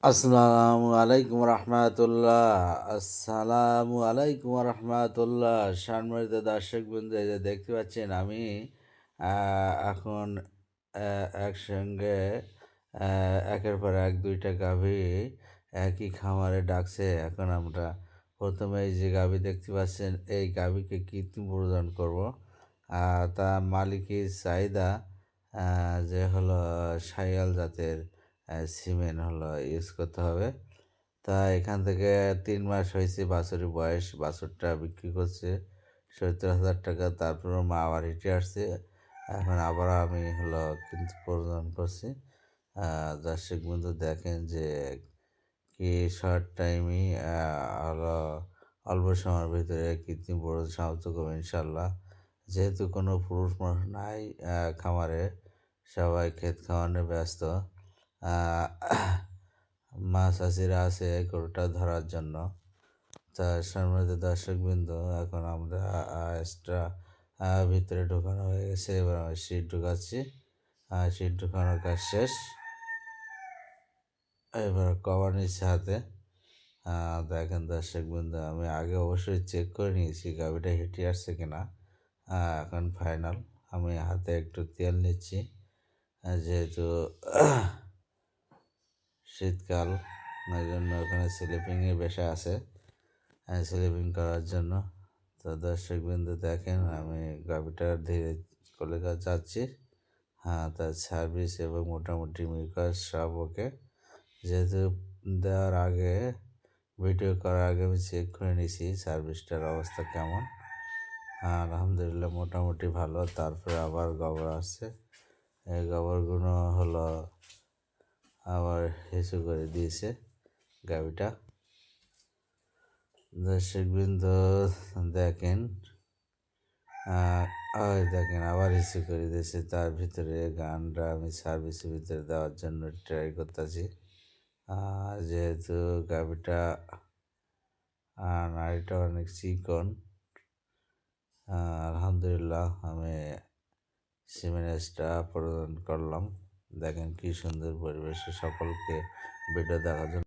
আসসালামু আলাইকুম রহমাতুল্লাহ। আসসালামু আলাইকুম রহমাতুল্লাহ। সম্মানিত দর্শকবৃন্দ, এই যে দেখতে পাচ্ছেন আমি এখন একসঙ্গে একের পর এক দুইটা গাভী একই খামারে ডাকছে। এখন আমরা প্রথমে এই যে গাভী দেখতে পাচ্ছেন, এই গাভীকে কৃত্রিম প্রজনন করব। তার মালিকের চাহিদা যে হলো শাহিওয়াল জাতের সিমেন্ট হলো ইউজ করতে হবে। তা এখান থেকে 3 মাস হয়েছে বাছুরের বয়স। বাছুরটা বিক্রি করছে 70,000 টাকা। তারপর মা আবার হেঁটে আসছে। এখন আবার আমি হলো কিন্তু প্রজনন করছি। দর্শক বন্ধু দেখেন যে কি শর্ট টাইমই হলো অল্প সময়ের ভিতরে কৃত্রিম প্রজনন সমাপ্ত করবো ইনশাল্লাহ। যেহেতু কোনো পুরুষ মানুষ নাই খামারে, সবাই ক্ষেত খামারে ব্যস্ত। মা চাষিরা আছে গরুটা ধরার জন্য। তা সম্মানিত দর্শকবৃন্দ, এখন আমরা এক্সট্রা ভিতরে ঢোকানো হয়ে গেছে। এবার আমি সিট ঢুকাচ্ছি। সিট ঢুকানোর কাজ শেষ। এবার কভার নিচ্ছে হাতে। দেখেন দর্শকবৃন্দ, আমি আগে অবশ্যই চেক করে নিয়েছি গাভিটা হেঁটে আসছে কিনা। এখন ফাইনাল। আমি হাতে একটু তেল নিচ্ছি, যেহেতু শীতকাল, ওই জন্য ওখানে স্লিপিংয়ের বেশা আছে, স্লিপিং করার জন্য। তো দর্শকবৃন্দ দেখেন, আমি গাভিটার ধীরে কোলে যাচ্ছি। তার সার্ভিস এবং মোটামুটি মিউকাস সব ওকে। যেহেতু দেওয়ার আগে, ভিডিও করার আগে আমি চেক করে নিয়েছি সার্ভিসটার অবস্থা কেমন। আলহামদুলিল্লাহ মোটামুটি ভালো। তারপরে আবার গোবর আসছে। এই গোবরগুলো হলো আবার হিসু করে দিয়েছে গাভিটা। দর্শকবৃন্দ দেখেন, ওই দেখেন আবার হিসু করে দিয়েছে। তার ভিতরে গানটা আমি সার্ভিসের ভিতরে দেওয়ার জন্য ট্রাই করতেছি। যেহেতু গাভিটা নাড়িটা অনেক চিকন। আলহামদুলিল্লাহ আমি সিমেন্সটা প্রদান করলাম। দেখেন কি সুন্দর পরিবেশে। সকলকে ভিডিও দেখার জন্য